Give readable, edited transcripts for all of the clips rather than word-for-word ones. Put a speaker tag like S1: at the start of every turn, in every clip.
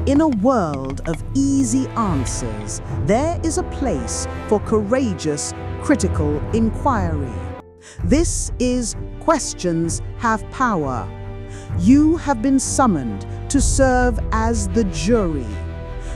S1: In a world of easy answers, there is a place for courageous, critical inquiry. This is Questions Have Power. You have been summoned to serve as the jury.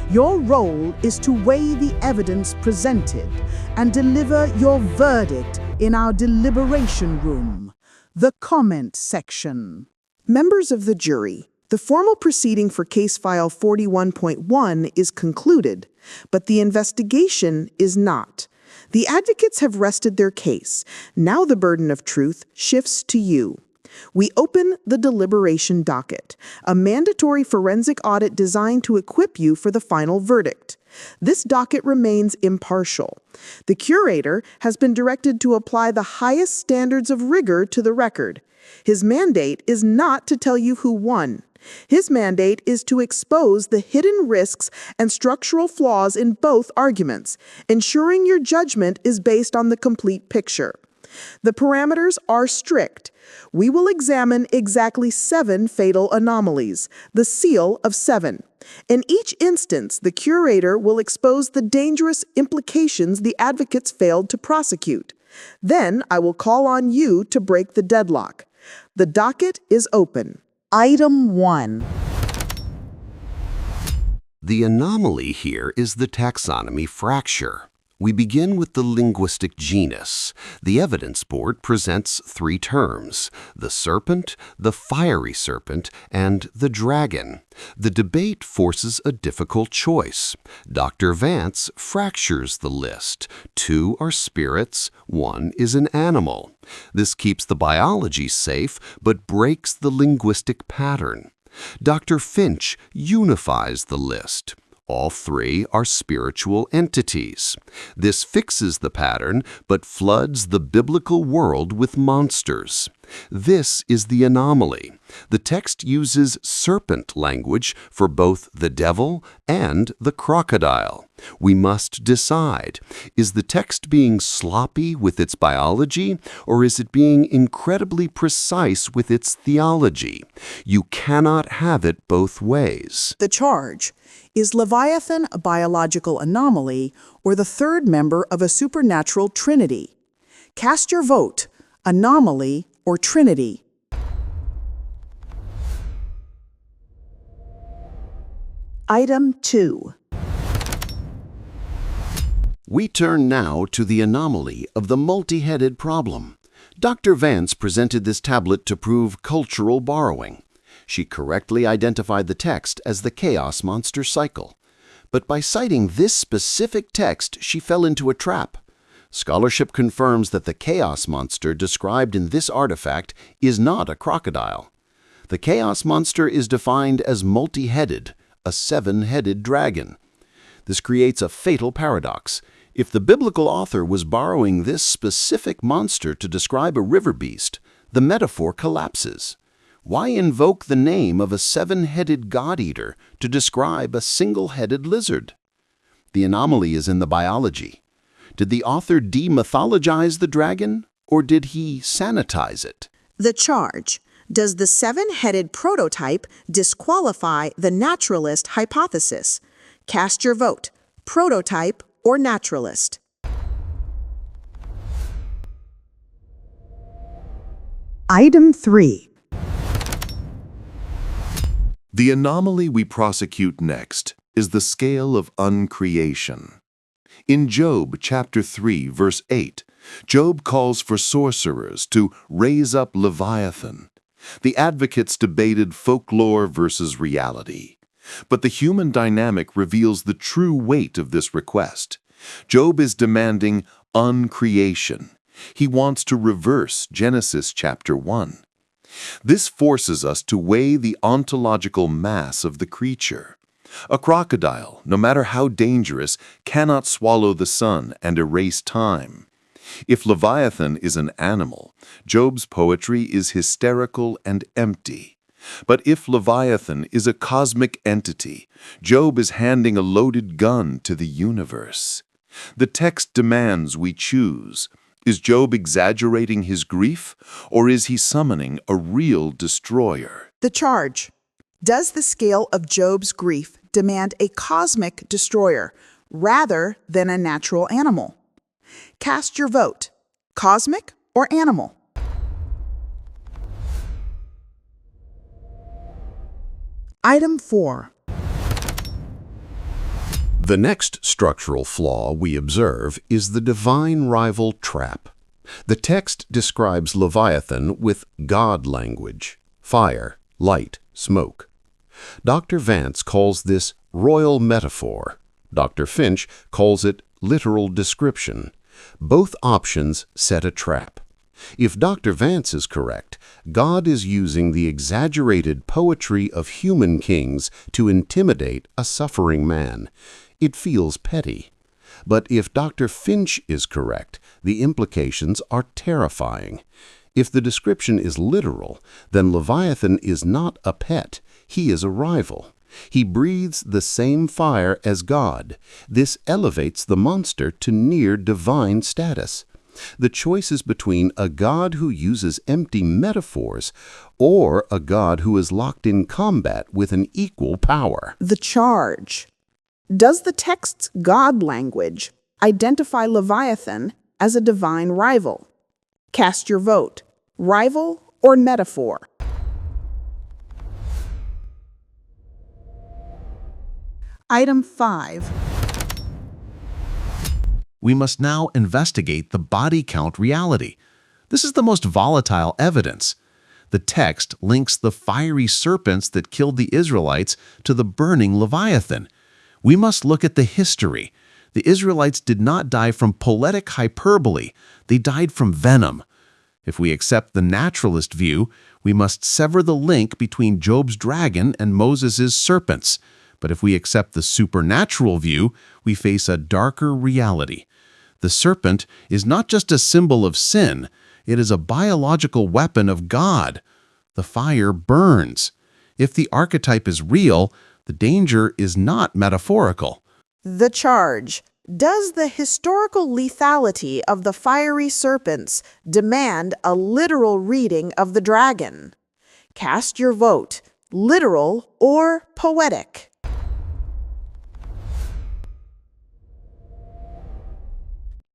S1: Your role is to weigh the evidence presented and deliver your verdict in our deliberation room, the comment section.
S2: Members of the jury, the formal proceeding for Case File 41.1 is concluded, but the investigation is not. The advocates have rested their case. Now the burden of truth shifts to you. We open the Deliberation Docket, a mandatory forensic audit designed to equip you for the final verdict. This docket remains impartial. The curator has been directed to apply the highest standards of rigor to the record. His mandate is not to tell you who won. His mandate is to expose the hidden risks and structural flaws in both arguments, ensuring your judgment is based on the complete picture. The parameters are strict. We will examine exactly 7 fatal anomalies, the seal of 7. In each instance, the curator will expose the dangerous implications the advocates failed to prosecute. Then I will call on you to break the deadlock. The docket is open.
S1: Item 1.
S3: The anomaly here is the taxonomy fracture. We begin with the linguistic genus. The evidence board presents 3 terms: the serpent, the fiery serpent, and the dragon. The debate forces a difficult choice. Dr. Vance fractures the list. 2 are spirits, 1 is an animal. This keeps the biology safe, but breaks the linguistic pattern. Dr. Finch unifies the list. All 3 are spiritual entities. This fixes the pattern, but floods the biblical world with monsters. This is the anomaly. The text uses serpent language for both the devil and the crocodile. We must decide, is the text being sloppy with its biology, or is it being incredibly precise with its theology? You cannot have it both ways.
S1: The charge: is Leviathan a biological anomaly or the third member of a supernatural trinity? Cast your vote, anomaly or Trinity. Item 2.
S3: We turn now to the anomaly of the multi-headed problem. Dr. Vance presented this tablet to prove cultural borrowing. She correctly identified the text as the chaos monster cycle. But by citing this specific text, she fell into a trap. Scholarship confirms that the chaos monster described in this artifact is not a crocodile. The chaos monster is defined as multi-headed, a 7-headed dragon. This creates a fatal paradox. If the biblical author was borrowing this specific monster to describe a river beast, the metaphor collapses. Why invoke the name of a 7-headed god-eater to describe a single-headed lizard? The anomaly is in the biology. Did the author demythologize the dragon, or did he sanitize it?
S2: The charge: does the 7-headed prototype disqualify the naturalist hypothesis? Cast your vote, prototype or naturalist.
S1: Item 3.
S4: The anomaly we prosecute next is the scale of uncreation. In Job chapter 3, verse 8, Job calls for sorcerers to raise up Leviathan. The advocates debated folklore versus reality. But the human dynamic reveals the true weight of this request. Job is demanding uncreation. He wants to reverse Genesis chapter 1. This forces us to weigh the ontological mass of the creature. A crocodile, no matter how dangerous, cannot swallow the sun and erase time. If Leviathan is an animal, Job's poetry is hysterical and empty. But if Leviathan is a cosmic entity, Job is handing a loaded gun to the universe. The text demands we choose. Is Job exaggerating his grief, or is he summoning a real destroyer?
S2: The charge: does the scale of Job's grief demand a cosmic destroyer rather than a natural animal. Cast your vote. Cosmic or animal? Item 4.
S3: The next structural flaw we observe is the divine rival trap. The text describes Leviathan with God language: fire, light, smoke. Dr. Vance calls this royal metaphor. Dr. Finch calls it literal description. Both options set a trap. If Dr. Vance is correct, God is using the exaggerated poetry of human kings to intimidate a suffering man. It feels petty. But if Dr. Finch is correct, the implications are terrifying. If the description is literal, then Leviathan is not a pet. He is a rival. He breathes the same fire as God. This elevates the monster to near divine status. The choice is between a God who uses empty metaphors or a God who is locked in combat with an equal power.
S2: The charge. Does the text's God language identify Leviathan as a divine rival? Cast your vote. Rival or metaphor? Item 5.
S5: We must now investigate the body count reality. This is the most volatile evidence. The text links the fiery serpents that killed the Israelites to the burning Leviathan. We must look at the history. The Israelites did not die from poetic hyperbole. They died from venom. If we accept the naturalist view, we must sever the link between Job's dragon and Moses' serpents. But if we accept the supernatural view, we face a darker reality. The serpent is not just a symbol of sin, it is a biological weapon of God. The fire burns. If the archetype is real, the danger is not metaphorical.
S2: The charge. Does the historical lethality of the fiery serpents demand a literal reading of the dragon? Cast your vote. Literal or poetic?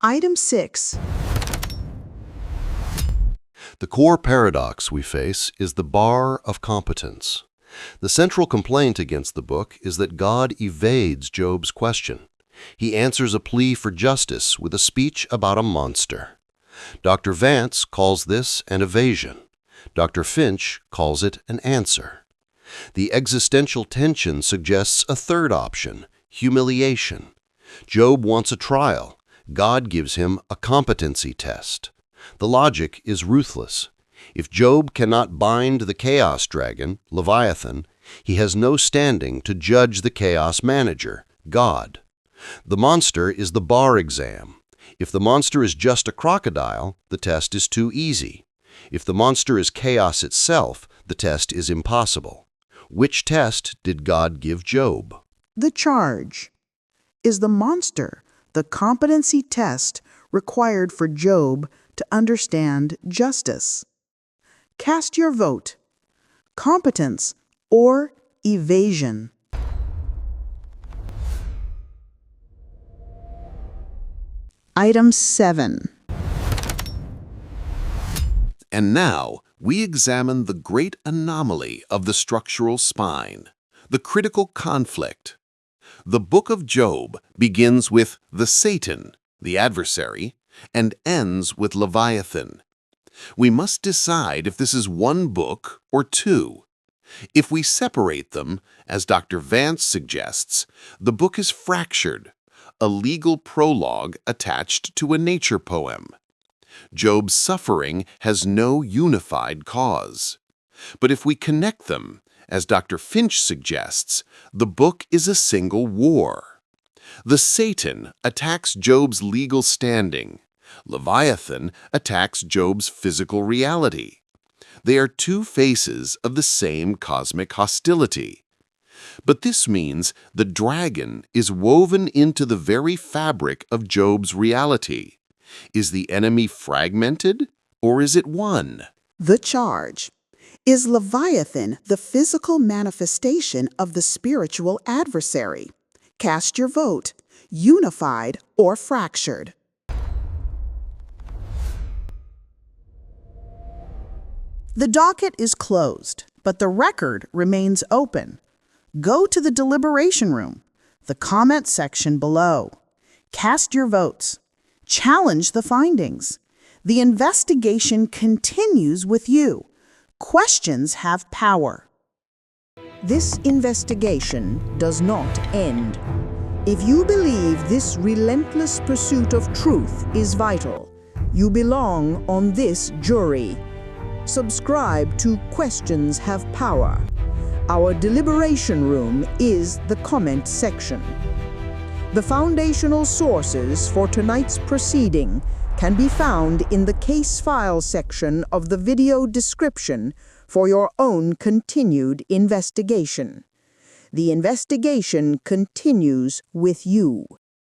S2: Item 6.
S3: The core paradox we face is the Bar of Competence. The central complaint against the book is that God evades Job's question. He answers a plea for justice with a speech about a monster. Dr. Vance calls this an evasion. Dr. Finch calls it an answer. The existential tension suggests a third option: humiliation. Job wants a trial. God gives him a competency test. The logic is ruthless. If Job cannot bind the chaos dragon, Leviathan, he has no standing to judge the chaos manager, God. The monster is the bar exam. If the monster is just a crocodile, the test is too easy. If the monster is chaos itself, the test is impossible. Which test did God give Job?
S2: The charge. Is the monster the competency test required for Job to understand justice? Cast your vote. Competence or evasion? Item 7.
S5: And now, we examine the great anomaly of the structural spine, the critical conflict. The book of Job begins with the Satan, the adversary, and ends with Leviathan. We must decide if this is one book or two. If we separate them, as Dr. Vance suggests, the book is fractured, a legal prologue attached to a nature poem. Job's suffering has no unified cause. But if we connect them, as Dr. Finch suggests, the book is a single war. The Satan attacks Job's legal standing. Leviathan attacks Job's physical reality. They are two faces of the same cosmic hostility. But this means the dragon is woven into the very fabric of Job's reality. Is the enemy fragmented, or is it one?
S2: The charge. Is Leviathan the physical manifestation of the spiritual adversary? Cast your vote, unified or fractured.
S1: The docket is closed, but the record remains open. Go to the deliberation room, the comment section below. Cast your votes. Challenge the findings. The investigation continues with you. Questions have power.
S6: This investigation does not end. If you believe this relentless pursuit of truth is vital, you belong on this jury. Subscribe to Questions Have Power. Our deliberation room is the comment section. The foundational sources for tonight's proceeding can be found in the case file section of the video description for your own continued investigation. The investigation continues with you.